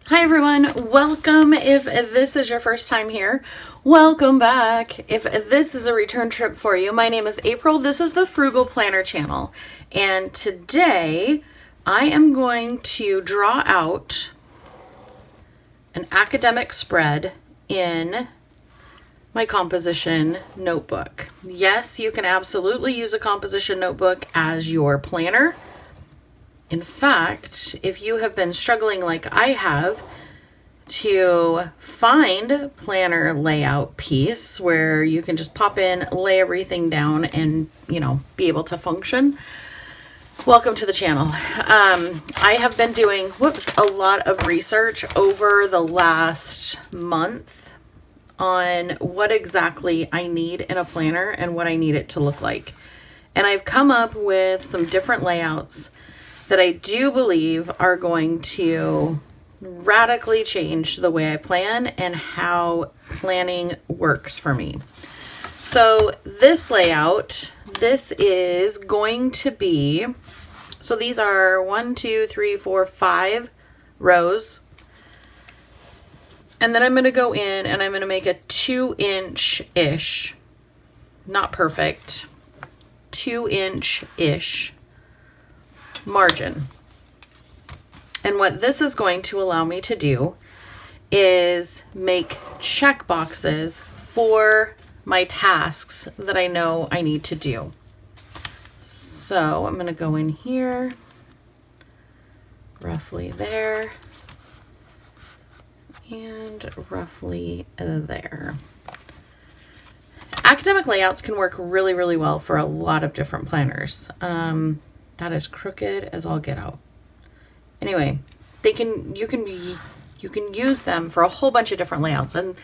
Hi everyone, welcome. If this is your first time here, welcome back. If this is a return trip for you, my name is April. This is the Frugal Planner channel. And today I am going to draw out an academic spread in my composition notebook. Yes, you can absolutely use a composition notebook as your planner. In fact, if you have been struggling like I have to find planner layout piece where you can just pop in, lay everything down and, be able to function, welcome to the channel. I have been doing, a lot of research over the last month on what exactly I need in a planner and what I need it to look like. And I've come up with some different layouts that I do believe are going to radically change the way I plan and how planning works for me. So this layout, this is going to be, so these are 5 rows. And then I'm going to go in and I'm going to make a 2-inch-ish, not perfect, 2-inch-ish margin. And what this is going to allow me to do is make check boxes for my tasks that I know I need to do. So I'm going to go in here, roughly there, and roughly there. Academic layouts can work really, really well for a lot of different planners. That is crooked as all get out. Anyway, you can use them for a whole bunch of different layouts. And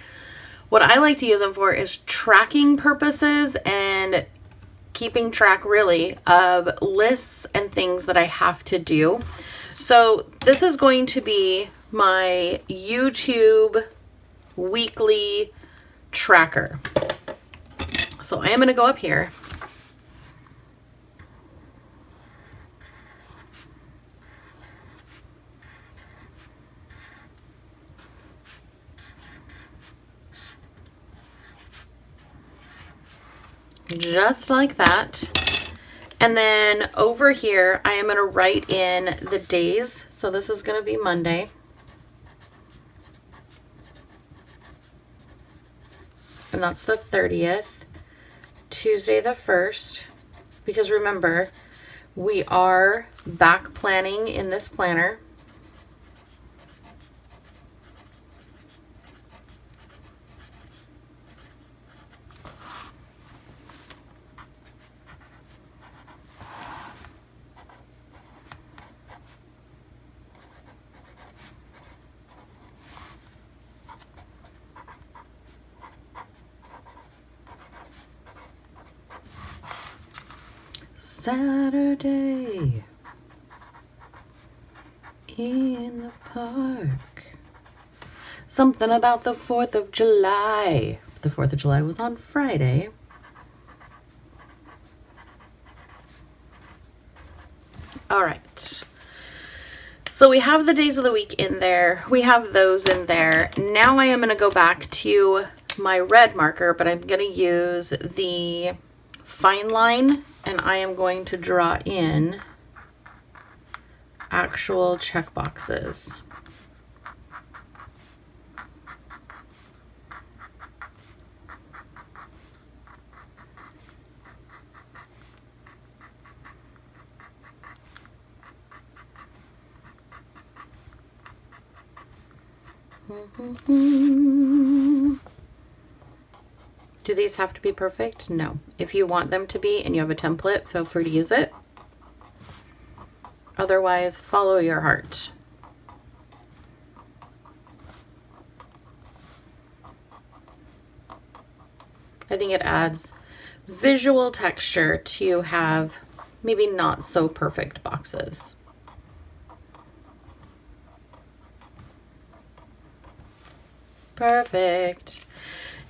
what I like to use them for is tracking purposes and keeping track really of lists and things that I have to do. So this is going to be my YouTube weekly tracker. So I am going to go up here. Just like that. And then over here, I am going to write in the days. So this is going to be Monday. And that's the 30th. Tuesday the 1st. Because remember, we are back planning in this planner. Saturday in the park. Something about the 4th of July. The 4th of July was on Friday. All right. So we have the days of the week in there. We have those in there. Now I am going to go back to my red marker, but I'm going to use the fine line and I am going to draw in actual check boxes. Do these have to be perfect? No. If you want them to be and you have a template, feel free to use it. Otherwise, follow your heart. I think it adds visual texture to have maybe not so perfect boxes. Perfect.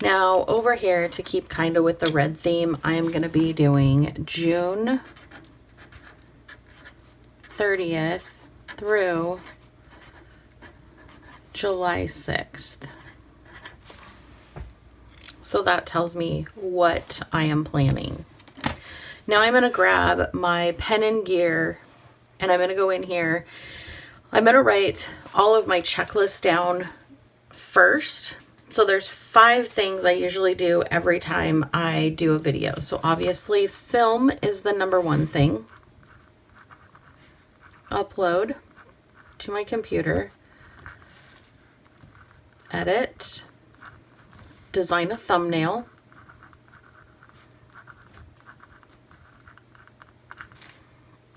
Now over here, to keep kind of with the red theme, I am going to be doing June 30th through July 6th. So that tells me what I am planning. Now I'm going to grab my pen and gear and I'm going to go in here. I'm going to write all of my checklists down first. So there's 5 things I usually do every time I do a video. So obviously film is the number 1 thing. Upload to my computer. Edit. Design a thumbnail.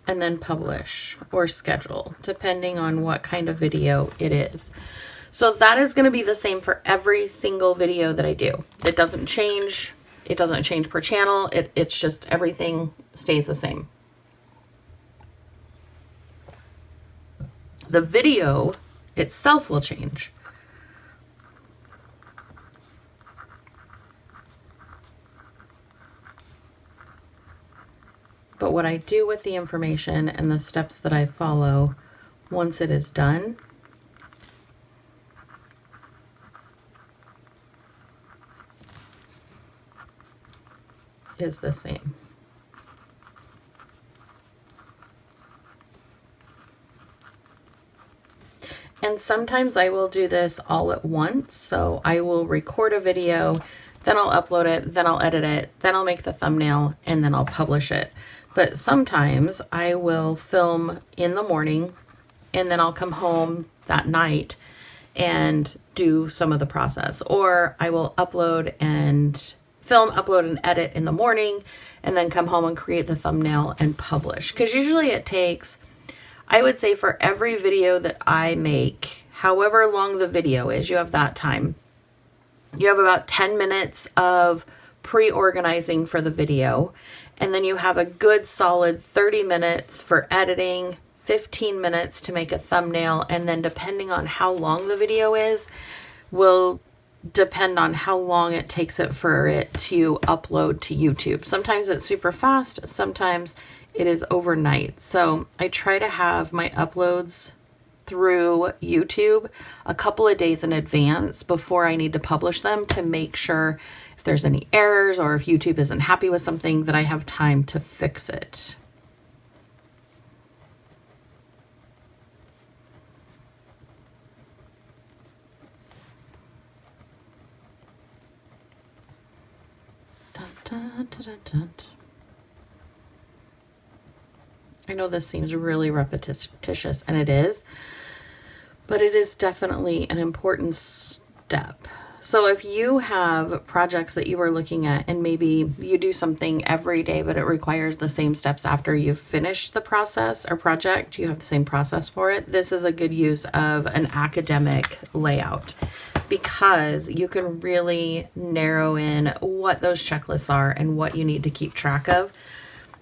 And then publish or schedule, depending on what kind of video it is. So that is going to be the same for every single video that I do. It doesn't change. It doesn't change per channel. It's just everything stays the same. The video itself will change. But what I do with the information and the steps that I follow once it is done is the same. And sometimes I will do this all at once. So I will record a video, then I'll upload it, then I'll edit it, then I'll make the thumbnail, and then I'll publish it. But sometimes I will film in the morning and then I'll come home that night and do some of the process. Or I will upload and film, upload and edit in the morning and then come home and create the thumbnail and publish. Because usually it takes, I would say for every video that I make, however long the video is, you have that time. You have about 10 minutes of pre-organizing for the video. And then you have a good solid 30 minutes for editing, 15 minutes to make a thumbnail. And then depending on how long the video is, will depend on how long it takes it for it to upload to YouTube. Sometimes it's super fast. Sometimes it is overnight. So I try to have my uploads through YouTube a couple of days in advance before I need to publish them to make sure if there's any errors or if YouTube isn't happy with something that I have time to fix it. Dun, dun, dun, dun, dun. I know this seems really repetitious, and it is, but it is definitely an important step. So if you have projects that you are looking at and maybe you do something every day, but it requires the same steps after you've finished the process or project, you have the same process for it, this is a good use of an academic layout because you can really narrow in what those checklists are and what you need to keep track of.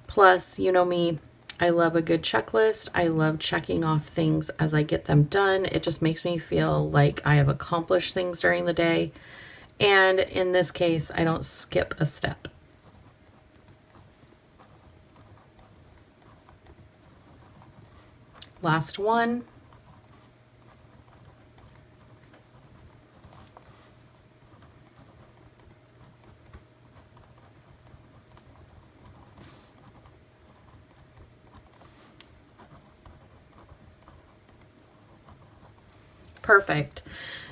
Plus, you know me, I love a good checklist. I love checking off things as I get them done. It just makes me feel like I have accomplished things during the day. And in this case, I don't skip a step. Last one. Perfect.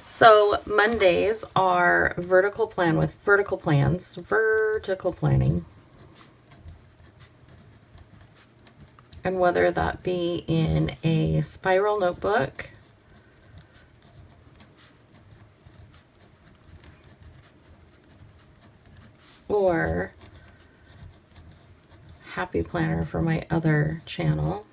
So Mondays are vertical planning. And whether that be in a spiral notebook or Happy Planner for my other channel.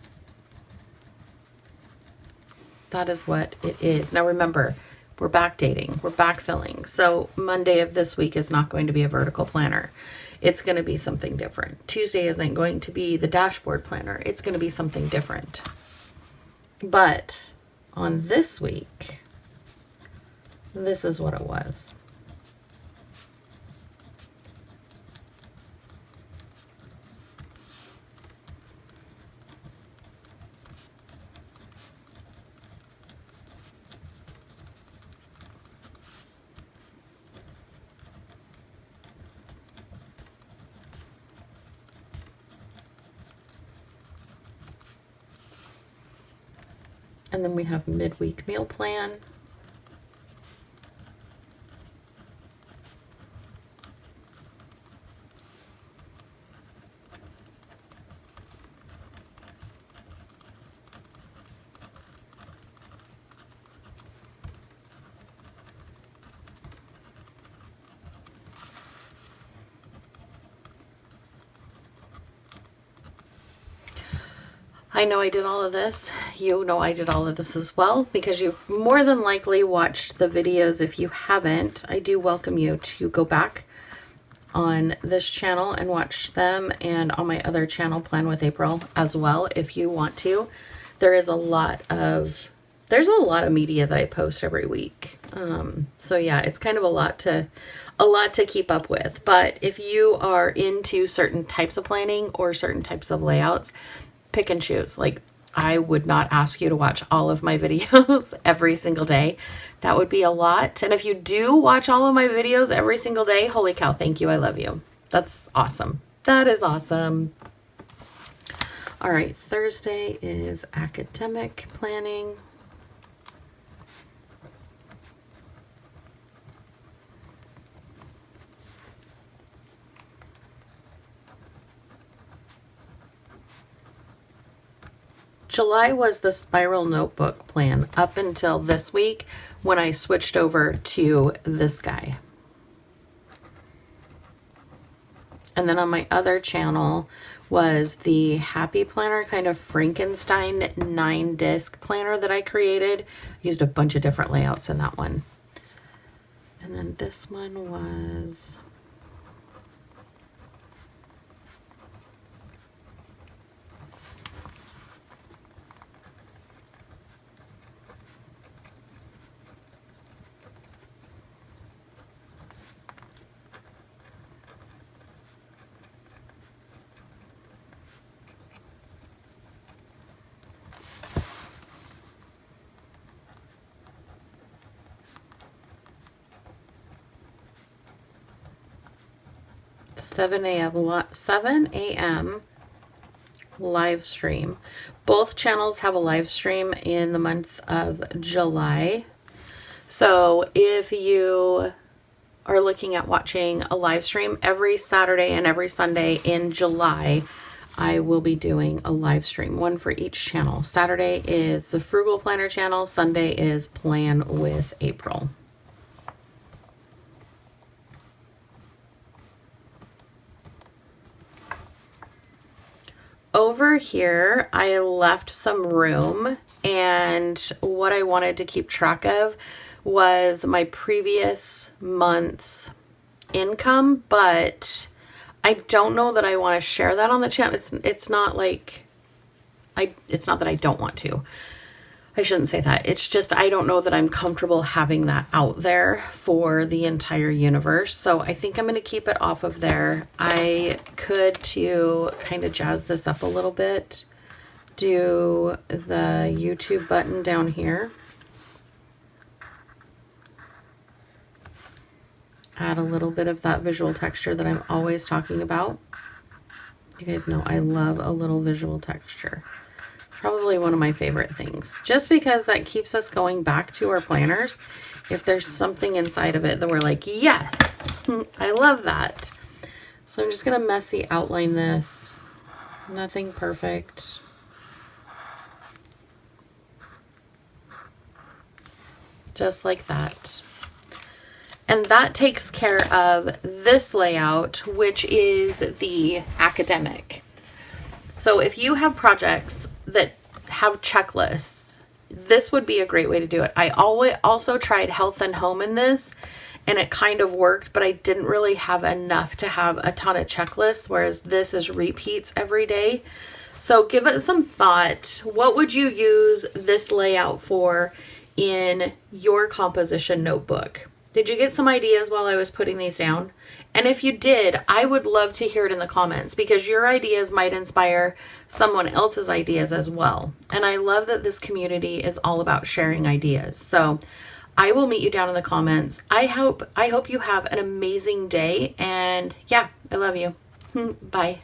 That is what it is. Now remember, we're backdating, we're backfilling. So Monday of this week is not going to be a vertical planner. It's going to be something different. Tuesday isn't going to be the dashboard planner. It's going to be something different. But on this week, this is what it was. And then we have midweek meal plan. I know I did all of this. You know I did all of this as well because you more than likely watched the videos. If you haven't, I do welcome you to go back on this channel and watch them, and on my other channel, Plan with April, as well, if you want to. There's a lot of media that I post every week. So yeah, it's kind of a lot to keep up with. But if you are into certain types of planning or certain types of layouts, pick and choose. Like, I would not ask you to watch all of my videos every single day. That would be a lot. And if you do watch all of my videos every single day, holy cow, thank you. I love you. That's awesome. That is awesome. All right, Thursday is academic planning. July was the spiral notebook plan up until this week when I switched over to this guy. And then on my other channel was the Happy Planner, kind of Frankenstein 9-disc planner that I created. Used a bunch of different layouts in that one. And then this one was... seven a.m. live stream. Both channels have a live stream in the month of July. So if you are looking at watching a live stream every Saturday and every Sunday in July, I will be doing a live stream, one for each channel. Saturday is the Frugal Planner channel. Sunday is Plan with April. Over here, I left some room, and what I wanted to keep track of was my previous month's income, but I don't know that I want to share that on the channel. It's not like it's not that I don't want to. I shouldn't say that. It's just I don't know that I'm comfortable having that out there for the entire universe. So I think I'm going to keep it off of there. I could, to kind of jazz this up a little bit, do the YouTube button down here. Add a little bit of that visual texture that I'm always talking about. You guys know I love a little visual texture. Probably one of my favorite things, just because that keeps us going back to our planners. If there's something inside of it that we're like, yes, I love that. So I'm just going to messy outline this. Nothing perfect. Just like that. And that takes care of this layout, which is the academic. So if you have projects that have checklists, this would be a great way to do it. I also tried health and home in this, and it kind of worked, but I didn't really have enough to have a ton of checklists, whereas this is repeats every day. So give it some thought. What would you use this layout for in your composition notebook? Did you get some ideas while I was putting these down? And if you did, I would love to hear it in the comments, because your ideas might inspire someone else's ideas as well. And I love that this community is all about sharing ideas. So I will meet you down in the comments. I hope you have an amazing day, and yeah, I love you. Bye.